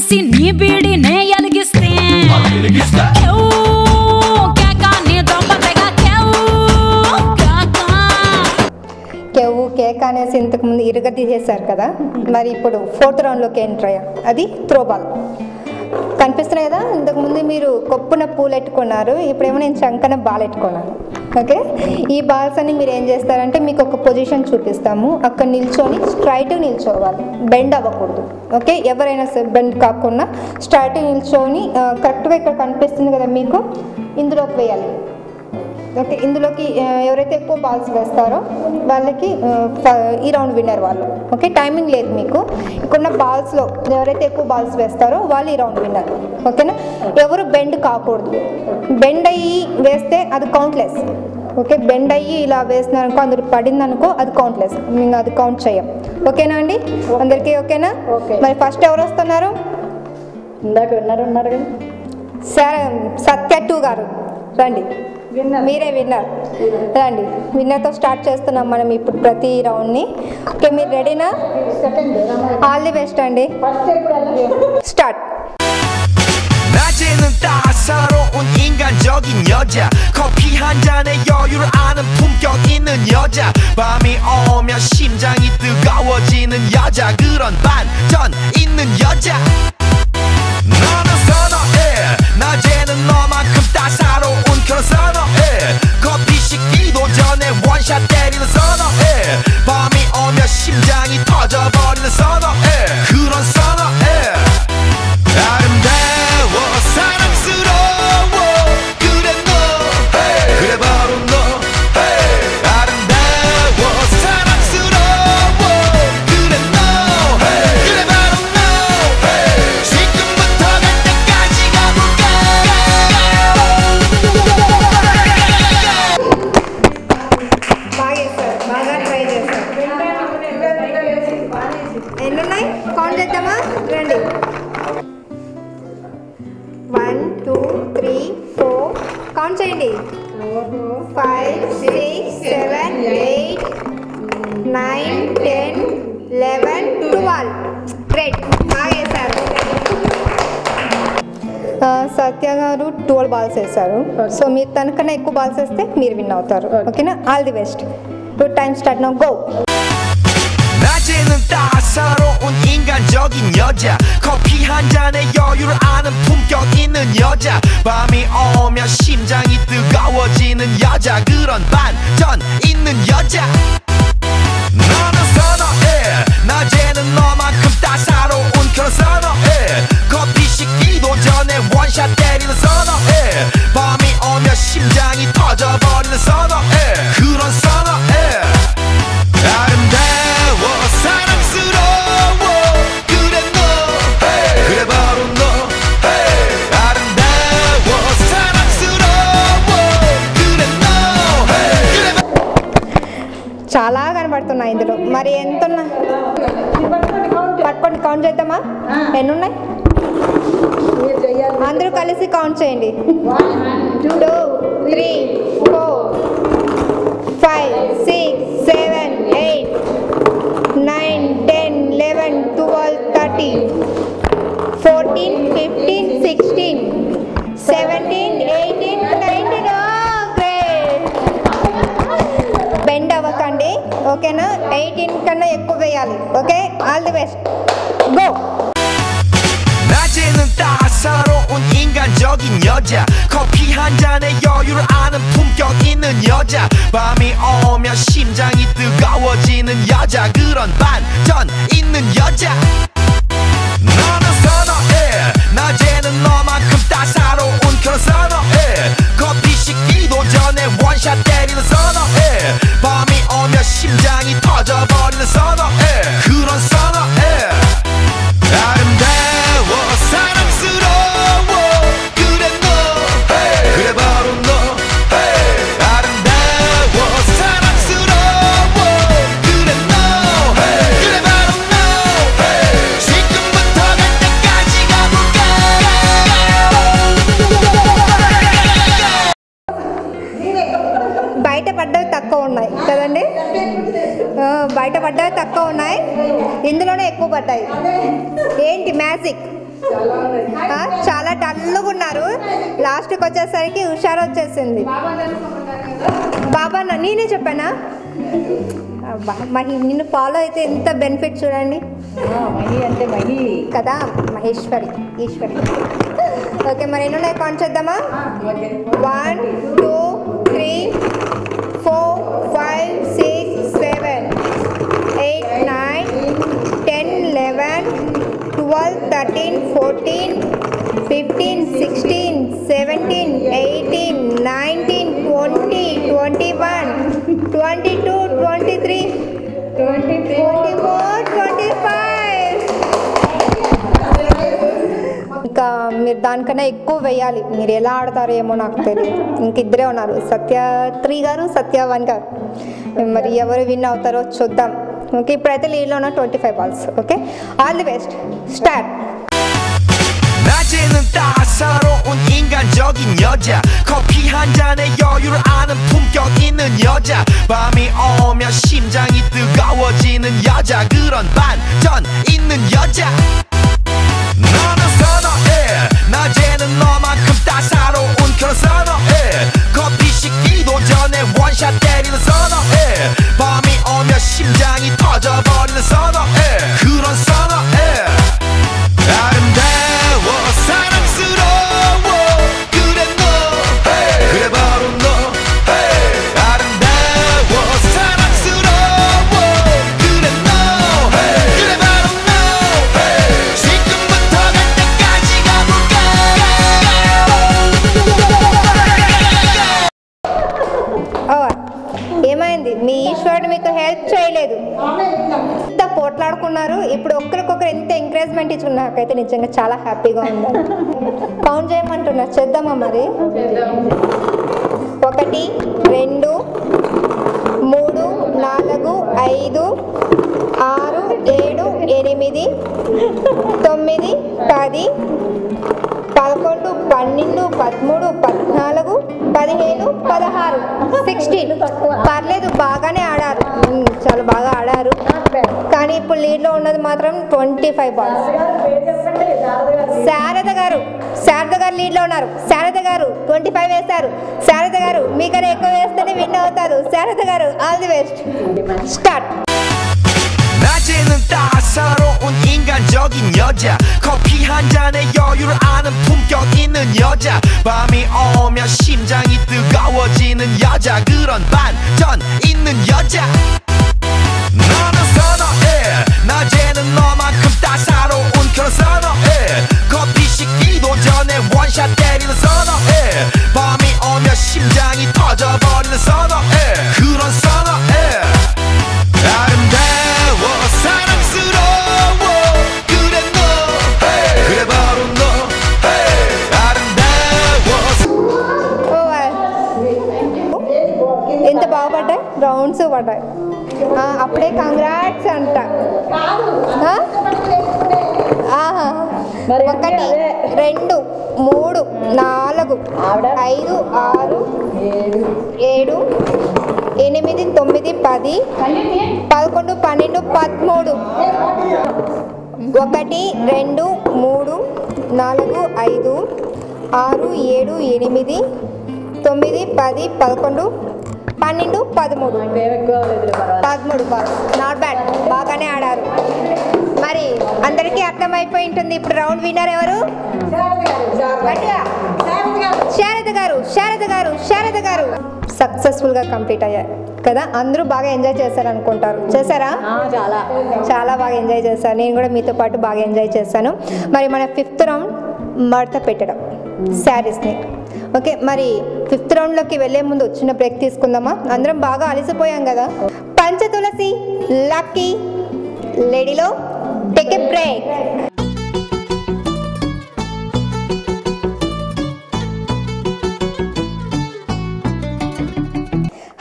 చూసి నీ బీడినే ఎలిగిస్తే కేవు కేక్ అనేసి ఇంతకుముందు ఇరుగ తీసేశారు కదా, మరి ఇప్పుడు 4th రౌండ్లోకి ఎంటర్ అయ్యా. అది త్రోబాల్. కనిపిస్తున్నాయి కదా, ఇంతకుముందు మీరు కొప్పున పూలు ఎట్టుకున్నారు, ఇప్పుడేమో నేను చంకన బాల్ ఎట్టుకున్నాను. ఓకే, ఈ బాల్స్ అని మీరు ఏం చేస్తారంటే మీకు ఒక పొజిషన్ చూపిస్తాము, అక్కడ నిల్చొని స్ట్రైట్గా నిల్చోవాలి, బెండ్ అవ్వకూడదు. ఓకే, ఎవరైనా సరే బెండ్ కాకుండా స్ట్రైట్గా నిల్చొని కరెక్ట్గా ఇక్కడ కనిపిస్తుంది కదా మీకు, ఇందులోకి వేయాలి. ఓకే, ఇందులోకి ఎవరైతే ఎక్కువ బాల్స్ వేస్తారో వాళ్ళకి ఈ రౌండ్ విన్నర్ వాళ్ళు. ఓకే, టైమింగ్ లేదు మీకు, ఇక్కడున్న బాల్స్లో ఎవరైతే ఎక్కువ బాల్స్ వేస్తారో వాళ్ళు ఈ రౌండ్ విన్నర్. ఓకేనా, ఎవరు బెండ్ కాకూడదు, బెండ్ అయ్యి వేస్తే అది కౌంట్లెస్. ఓకే, బెండ్ అయ్యి ఇలా వేసినారనుకో, అందులో పడిందనుకో అది కౌంట్లెస్, మేము అది కౌంట్ చేయం. ఓకేనా అండి అందరికీ? ఓకేనా? మరి ఫస్ట్ ఎవరు వస్తున్నారు? ఇందాక విన్నర్ ఉన్నారు కదా, సత్య 2 గారు రండి, మీరే విన్నర్. రండి, విన్నర్తో స్టార్ట్ చేస్తున్నాం మనం ఇప్పుడు ప్రతి రౌండ్ని. ఓకే, మీరు రెడీనా? ఆల్ ది బెస్ట్ అండి. స్టార్ట్. 낮에는 따사로운 인간적인 여자, 커피 한 잔에 여유를 아는 품격 있는 여자, 밤이 오면 심장이 뜨거워지는 여자, 그런 반전 있는 여자. 너는 선호해, 낮에는 너만큼 따사로운 그런 선호해, 커피 식기도 전에 원샷 때리는 선호해, 밤이 오면 심장이 터져버리는 선호해, 그런 선호해. 아름다워 사랑스러워 그래 너, 그래 바로 너. 아름다워 사랑스러워 그래 너, 그래 바로 너. 지금부터 갈 때까지 가볼까. బాగా చేస్తారు, బాగా ట్రై చేస్తారు. ఎన్ని ఉన్నాయి కౌంట్ చేద్దామా? రండి. 1 2 3 4 కౌంట్ చేయండి. 5 6 7 8 9 10 11 12. గ్రేట్, బాగా వేశారు. సత్య గారు 12 బాల్స్ వేశారు. సో మీరు తనకన్నా ఎక్కువ బాల్స్ వేస్తే మీరు విన్ అవుతారు. ఓకేనా? All the best. Time start now, go. 낮에는 따사로운 인간적인 여자, 커피 한 잔에 여유를 아는 품격 있는 여자, 밤이 오면 심장이 뜨거워지는 여자, 그런 반전 있는 여자. 너는 선호해, 낮에는 너만큼 따사로운 그런 선호해, 커피 식기도 전에 원샷 때리는 선호해, 밤이 오면 심장이 터져버리는 선호해, 그런 선호해. 아름다워 사랑스러워 그래 너, 그래 바로 너. 아름다워 사랑스러워 그래 너, 그래. చాలా కనబడుతున్నాయి ఇందులో, మరి ఎంత ఉన్నాయి పట్టుకోండి, కౌంట్ చేద్దామా? ఎన్ని ఉన్నాయి అందరూ కలిసి కౌంట్ చేయండి. 2 3 4 5 6 7 8 9 10 11 12 13 14 15 16 17 18 19. గ్రేట్, బెండ్ అవ్వకండి. ఓకేనా? 18 కన్నా ఎక్కువ వేయాలి. Okay, all the best, go. 낮에는 따사로운 인간적인 여자, 커피 한 잔에 여유를 아는 품격 있는 여자, 밤이 오면 심장이 뜨거워지는 여자, 그런 반전 있는 여자. 너는 선호해, 낮에는 너만큼 따사로운 그런 선호해, 커피 식기도 전에 원샷 때리는 선호해, 밤이 오면 심장이 터져버리는 선호해, 그런 선호해. 아름다워 사랑스러워 그래 너, 그래 바로 너. 아름다워 사랑스러워 그래 너, 그래 바로 너. 지금부터 갈 때까지 가볼까. బయట పడ్డవి తక్కువ ఉన్నాయి కదండి, బయట పడ్డవి తక్కువ ఉన్నాయి, ఇందులోనే ఎక్కువ పడ్డాయి. ఏంటి మ్యాజిక్? చాలా డల్గా ఉన్నారు. లాస్ట్కి వచ్చేసరికి హుషారు వచ్చేసింది. బాబా నేనే చెప్పానా? నిన్ను ఫాలో అయితే ఎంత బెనిఫిట్ చూడండి. మహి అంటే మహి కదా, మహేశ్వరి, ఈశ్వరి. ఓకే, మరి ఎన్ని ఉన్నాయి కౌంట్ చేద్దామా? 1 2 3 4 5 6 7 8 9 10 11 12 13 14 15 16 17 18 19 20 21 22 23 24 25. ఇంకా మీరు దానికన్నా ఎక్కువ వేయాలి. మీరు ఎలా ఆడతారో ఏమో నాకు తెలియదు. ఇంక ఇద్దరే ఉన్నారు, సత్య 3 గారు, సత్య 1 గారు. మరి ఎవరు విన్ అవుతారో చూద్దాం. ఓకే, ఇప్పుడైతే లీడ్లో ఉన్న 25 balls. Okay, all the best. Start. 낮에는 따사로운 인간적인 여자 커피 한 잔에 여유를 아는 품격 있는 여자 밤이 오면 심장이 뜨거워지는 여자 그런 반전 있는 여자 너는 선어해 낮에는 너만큼 따사로운 그런 선어해 커피 식기도 전에 원샷 때리는 선어해 밤이 오면 심장이 터져버리는 선어해 그런 선어해 아름다워 사랑스러워 그래 너 그래 바로 너 아름다워 사랑스러워 그래 너 그래 바로 너 지금부터 갈 때까지 가볼까 ఏమైంది? మీ ఈశ్వరుడు మీకు హెల్ప్ చేయలేదు, ఇంత పోట్లాడుకున్నారు. ఇప్పుడు ఒకరికొకరు ఎంత ఎంకరేజ్మెంట్ ఇచ్చుకున్నారు. నాకైతే నిజంగా చాలా హ్యాపీగా ఉంది. కౌంట్ చేయమంటున్నారు, చేద్దామా మరి? 1 2 3 4 5 6 7 8 9 10 11 12 13 14 15 16 16. పర్లేదు, బాగానే ఆడారు, చాలా బాగా ఆడారు. కానీ ఇప్పుడు లీడ్లో ఉన్నది మాత్రం 25 balls. శారద గారు లీడ్లో ఉన్నారు. శారద గారు 25 వేశారు. శారద గారు మీకన్నా ఎక్కువ వేస్తేనే విన్ అవుతారు. శారద గారు ఆల్ ది బెస్ట్. స్టార్ట్. 낮에는 따사로운 인간적인 여자 커피 한 잔에 여유를 아는 품격 있는 여자 밤이 오면 심장이 뜨거워지는 여자 그런 반전 있는 여자 너는 선어해 낮에는 너만큼 따사로운 그런 선어해 커피 식기도 전에 원샷 때리는 선어해 밤이 오면 심장이 터져버리는 선어해 그런 선어해 아름다워 사랑스러워 그래 너 그래 바로 너 아름다워. ఎంత బాగుపడ్డాయి, రౌండ్స్ పడ్డాయి. అప్పుడే కంగ్రాట్స్ అంట. 1 2 3 4 5 6 7 8 9 10 11 12 12 13 1 2 3 4 5 6 7 8 9 10 11 12 13 బాల్. నాట్ బ్యాడ్, బాగానే ఆడారు. మరి అందరికీ అర్థమైపోయి ఉంటుంది ఇప్పుడు రౌండ్ విన్నర్ ఎవరు? శారద గారు సక్సెస్ఫుల్గా కంప్లీట్ అయ్యారు కదా. అందరూ బాగా ఎంజాయ్ చేశారు అనుకుంటారు. చేశారా? చాలా బాగా ఎంజాయ్ చేశారు. నేను కూడా మీతో పాటు బాగా ఎంజాయ్ చేశాను. మరి మన 5th రౌండ్ మడత పెట్టడం శారీస్ని. ఓకే, మరి 5th రౌండ్లోకి వెళ్ళే ముందు చిన్న బ్రేక్ తీసుకుందామా? అందరం బాగా అలసిపోయాం కదా. పంచ తులసి లక్కీ లేడీలో టేక్ ఎ బ్రేక్.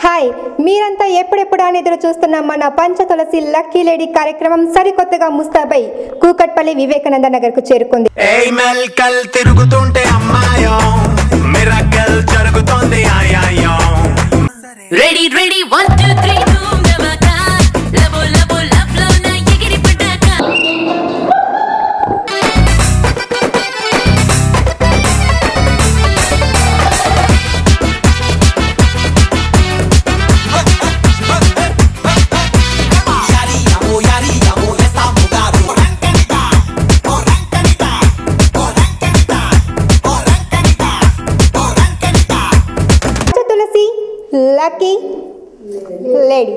హాయ్, మీరంతా ఎప్పుడెప్పుడు అని ఎదురు చూస్తున్న మన పంచ తులసి లక్కీ లేడీ కార్యక్రమం సరికొత్తగా ముస్తాబై కూకట్పల్లి వివేకానంద నగర్ కు చేరుకుంది. తిరుగుతుంటే అమ్మాయో మిరాకిల్ జరుగుతోంది ఆయాయో రెడీ 1 2 3 ధూమ్ ధమాకా లబో లబో లబ్ లో నా ఎగిరి పటాకా లక్కీ లేడీ.